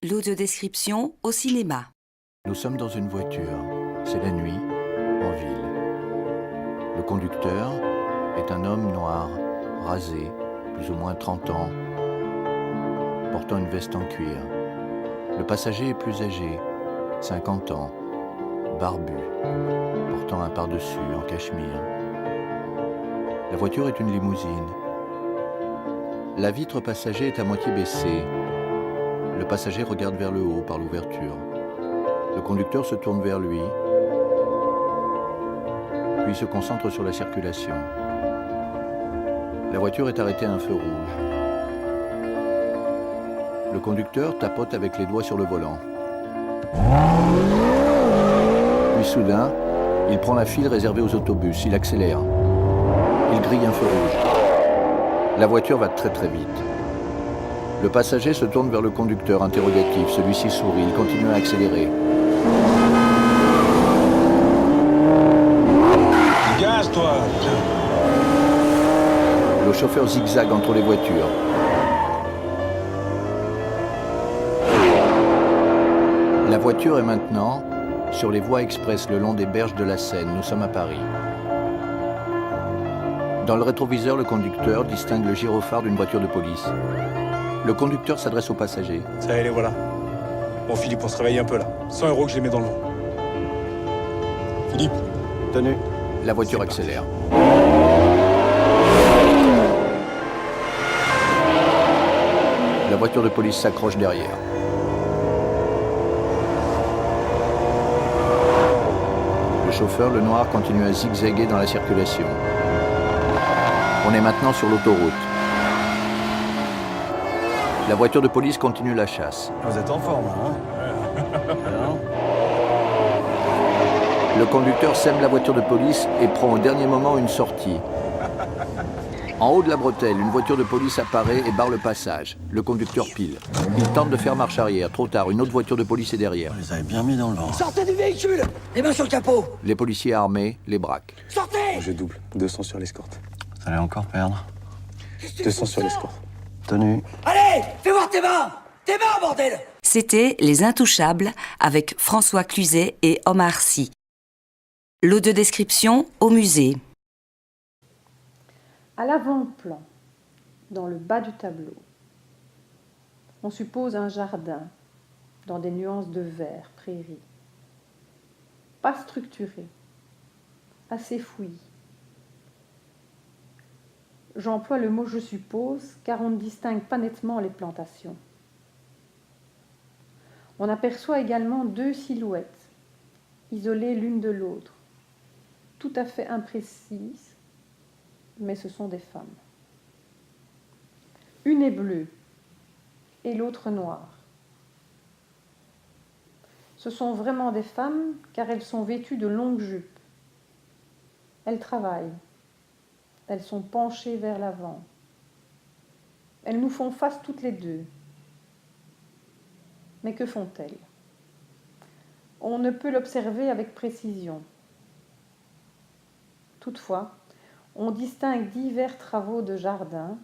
L'audiodescription au cinéma. Nous sommes dans une voiture. C'est la nuit, en ville. Le conducteur est un homme noir, rasé, plus ou moins 30 ans, portant une veste en cuir. Le passager est plus âgé, 50 ans, barbu, portant un pardessus en cachemire. La voiture est une limousine. La vitre passager est à moitié baissée. Le passager regarde vers le haut par l'ouverture. Le conducteur se tourne vers lui, puis se concentre sur la circulation. La voiture est arrêtée à un feu rouge. Le conducteur tapote avec les doigts sur le volant. Puis soudain, il prend la file réservée aux autobus. Il accélère. Il grille un feu rouge. La voiture va très très vite. Le passager se tourne vers le conducteur interrogatif. Celui-ci sourit. Il continue à accélérer. Gaz, toi! Le chauffeur zigzague entre les voitures. La voiture est maintenant sur les voies express le long des berges de la Seine. Nous sommes à Paris. Dans le rétroviseur, le conducteur distingue le gyrophare d'une voiture de police. Le conducteur s'adresse au passager. Ça y est, les voilà. Bon, Philippe, on se réveille un peu là. 100 € que je les mets dans le vent. Philippe, Tenue. La voiture C'est accélère. La voiture de police s'accroche derrière. Le chauffeur, le noir, continue à zigzaguer dans la circulation. On est maintenant sur l'autoroute. La voiture de police continue la chasse. vous êtes en forme, hein? Le conducteur sème la voiture de police et prend au dernier moment une sortie. En haut de la bretelle, une voiture de police apparaît et barre le passage. Le conducteur pile. Il tente de faire marche arrière. Trop tard, une autre voiture de police est derrière. On les avait bien mis dans le vent. Sortez du véhicule! Les mains sur le capot! Les policiers armés les braquent. Sortez! Je double. 200 sur l'escorte. Vous allez encore perdre. 200 sur l'escorte. Tenue. Allez! Fais voir tes mains! Tes mains, bordel! C'était Les Intouchables avec François Cluzet et Omar Sy. L'audiodescription au musée. À l'avant-plan, dans le bas du tableau, on suppose un jardin dans des nuances de vert, prairie. Pas structuré, assez fouillis. J'emploie le mot « je suppose » car on ne distingue pas nettement les plantations. On aperçoit également deux silhouettes, isolées l'une de l'autre, tout à fait imprécises, mais ce sont des femmes. Une est bleue et l'autre noire. Ce sont vraiment des femmes car elles sont vêtues de longues jupes. Elles travaillent. Elles sont penchées vers l'avant. Elles nous font face toutes les deux. Mais que font-elles? On ne peut l'observer avec précision. Toutefois, on distingue divers travaux de jardin.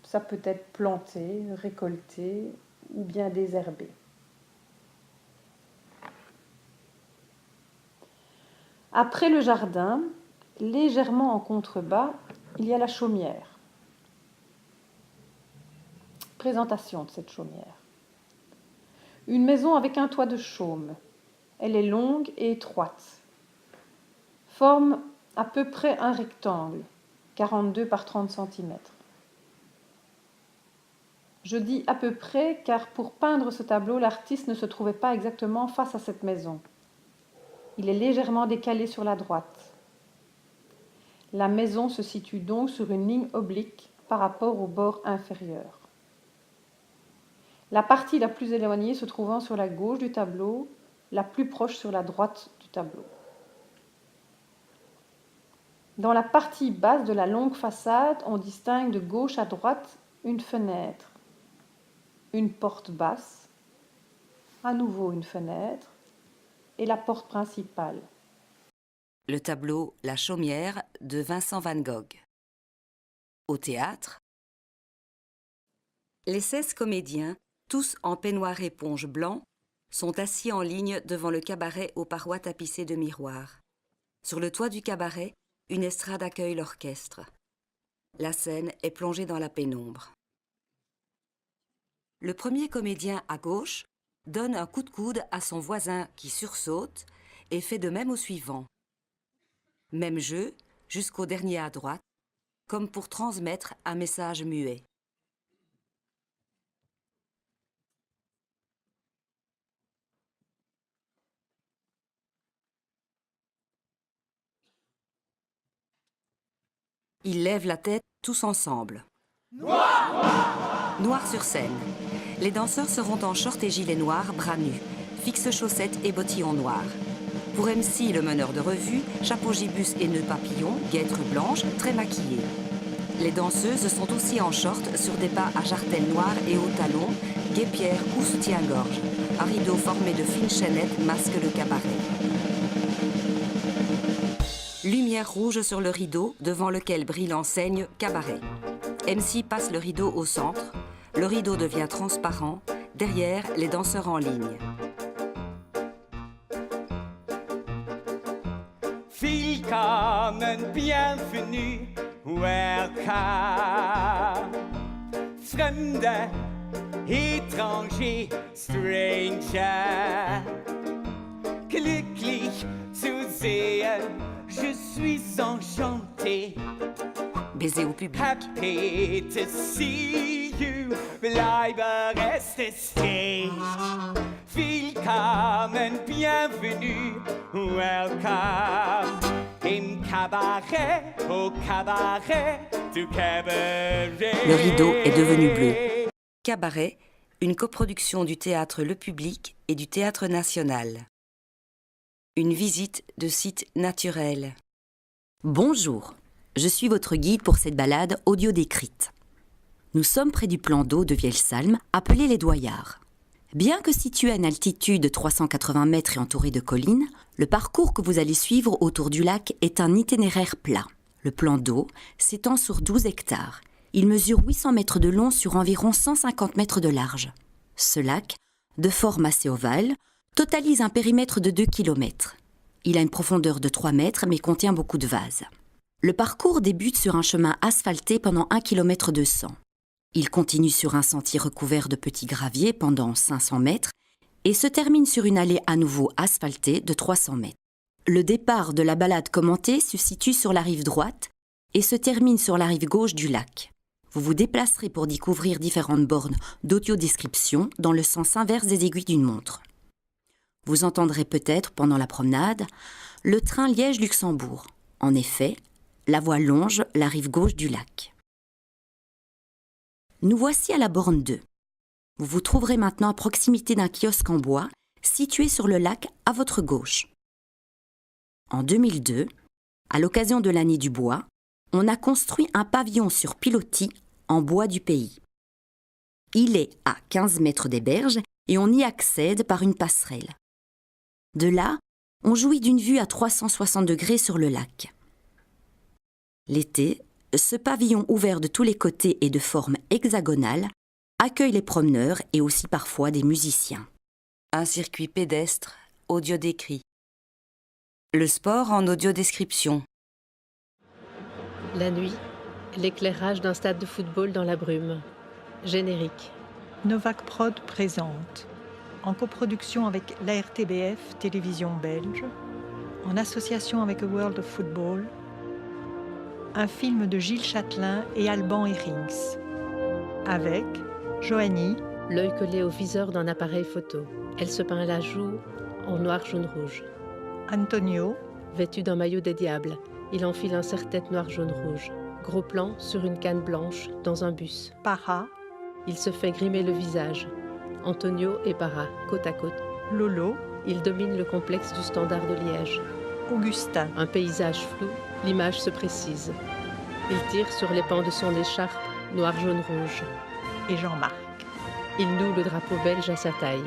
Ça peut être planté, récolté ou bien désherbé. Après le jardin, légèrement en contrebas, il y a la chaumière. Présentation de cette chaumière. Une maison avec un toit de chaume. Elle est longue et étroite. Forme à peu près un rectangle, 42 par 30 cm. Je dis à peu près car pour peindre ce tableau, l'artiste ne se trouvait pas exactement face à cette maison. Il est légèrement décalé sur la droite. La maison se situe donc sur une ligne oblique par rapport au bord inférieur. La partie la plus éloignée se trouvant sur la gauche du tableau, la plus proche sur la droite du tableau. Dans la partie basse de la longue façade, on distingue de gauche à droite une fenêtre, une porte basse, à nouveau une fenêtre et la porte principale. Le tableau La Chaumière de Vincent van Gogh. Au théâtre, les 16 comédiens tous en peignoir éponge blanc, sont assis en ligne devant le cabaret aux parois tapissées de miroirs. Sur le toit du cabaret, une estrade accueille l'orchestre. La scène est plongée dans la pénombre. Le premier comédien à gauche donne un coup de coude à son voisin qui sursaute et fait de même au suivant. Même jeu jusqu'au dernier à droite, comme pour transmettre un message muet. Ils lèvent la tête tous ensemble. Noir sur scène. Les danseurs seront en short et gilet noir, bras nus, fixes chaussettes et bottillons noirs. Pour MC, le meneur de revue, chapeau gibus et nœud papillon, guêtres blanches, très maquillés. Les danseuses sont aussi en short sur des pas à jartelles noires et hauts talons, guêpières ou soutien-gorge. Un rideau formé de fines chaînettes masque le cabaret. Lumière rouge sur le rideau devant lequel brille l'enseigne cabaret. MC passe le rideau au centre. Le rideau devient transparent. Derrière, les danseurs en ligne. Willkommen, bienvenue, welcome. Fremde, étranger, stranger. Glücklich zu sehen, je suis enchanté. Baiser au public. Happy to see you, bleibe reste stay. Willkommen, bienvenue, welcome. Im cabaret, au cabaret, du cabaret. Le rideau est devenu bleu. Cabaret, une coproduction du Théâtre Le Public et du Théâtre National. Une visite de site naturel. Bonjour, je suis votre guide pour cette balade audio décrite. Nous sommes près du plan d'eau de Vielsalm, appelé les Doyards. Bien que situé à une altitude de 380 mètres et entouré de collines, le parcours que vous allez suivre autour du lac est un itinéraire plat. Le plan d'eau s'étend sur 12 hectares. Il mesure 800 mètres de long sur environ 150 mètres de large. Ce lac, de forme assez ovale, totalise un périmètre de 2 km. Il a une profondeur de 3 mètres mais contient beaucoup de vases. Le parcours débute sur un chemin asphalté pendant 1 km 200. Il continue sur un sentier recouvert de petits graviers pendant 500 mètres et se termine sur une allée à nouveau asphaltée de 300 mètres. Le départ de la balade commentée se situe sur la rive droite et se termine sur la rive gauche du lac. Vous vous déplacerez pour découvrir différentes bornes d'audiodescription dans le sens inverse des aiguilles d'une montre. Vous entendrez peut-être, pendant la promenade, le train Liège-Luxembourg. En effet, la voie longe la rive gauche du lac. Nous voici à la borne 2. Vous vous trouverez maintenant à proximité d'un kiosque en bois situé sur le lac à votre gauche. En 2002, à l'occasion de l'année du bois, on a construit un pavillon sur pilotis en bois du pays. Il est à 15 mètres des berges et on y accède par une passerelle. De là, on jouit d'une vue à 360 degrés sur le lac. L'été, ce pavillon ouvert de tous les côtés et de forme hexagonale accueille les promeneurs et aussi parfois des musiciens. Un circuit pédestre, audio décrit. Le sport en audiodescription. La nuit, l'éclairage d'un stade de football dans la brume. Générique. Novak Prod présente, en coproduction avec l'ARTBF, télévision belge, en association avec A World of Football, un film de Gilles Châtelain et Alban Herings, avec Joanie, L'œil collé au viseur d'un appareil photo. Elle se peint la joue en noir, jaune, rouge. Antonio, Vêtu d'un maillot des diables, il enfile un serre-tête noir, jaune, rouge. Gros plan sur une canne blanche dans un bus. Para, Il se fait grimer le visage. Antonio et Para, côte à côte. Lolo, Il domine le complexe du Standard de Liège. Augustin, Un paysage flou, l'image se précise. Il tire sur les pans de son écharpe, noir, jaune, rouge. et Jean-Marc. Il noue le drapeau belge à sa taille.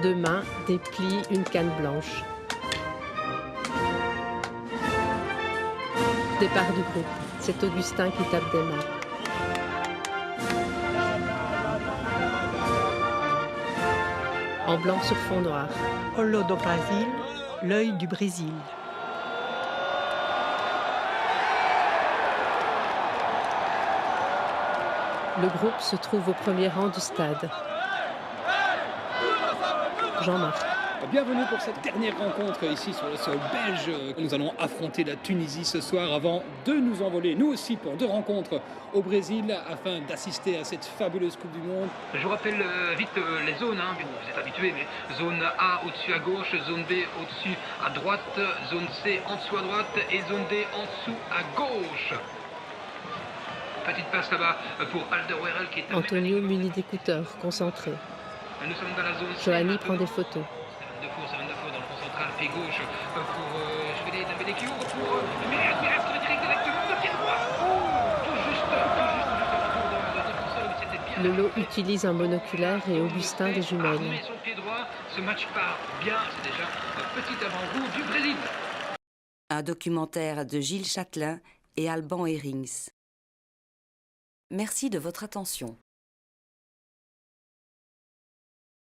Deux mains déplient une canne blanche. Départ du groupe. C'est Augustin qui tape des mains. en blanc sur fond noir. Olho do Brasil, l'œil du Brésil. Le groupe se trouve au premier rang du stade. Jean-Marc. Bienvenue pour cette dernière rencontre ici sur le sol belge. Nous allons affronter la Tunisie ce soir avant de nous envoler, nous aussi, pour 2 rencontres au Brésil afin d'assister à cette fabuleuse Coupe du Monde. Je vous rappelle vite les zones, hein. Vous êtes habitués, mais zone A au-dessus à gauche, zone B au-dessus à droite, zone C en dessous à droite et zone D en dessous à gauche. Petite passe là-bas pour Alderweireld qui est Antonio muni d'écouteurs, concentré. Nous sommes dans la zone C. Johanny prend des photos. C'est Van der Voort dans le rond central, pied gauche pour Chevalier pour Miracle qui va direct directement de pied droit. Tout juste de défenseur, mais c'était bien. Lolo utilise un monoculaire et Augustin des jumelles. Armé son pied droit, ce match part bien, c'est déjà un petit avant-goût du Brésil. Un documentaire de Gilles Châtelain et Alban Herings. Merci de votre attention.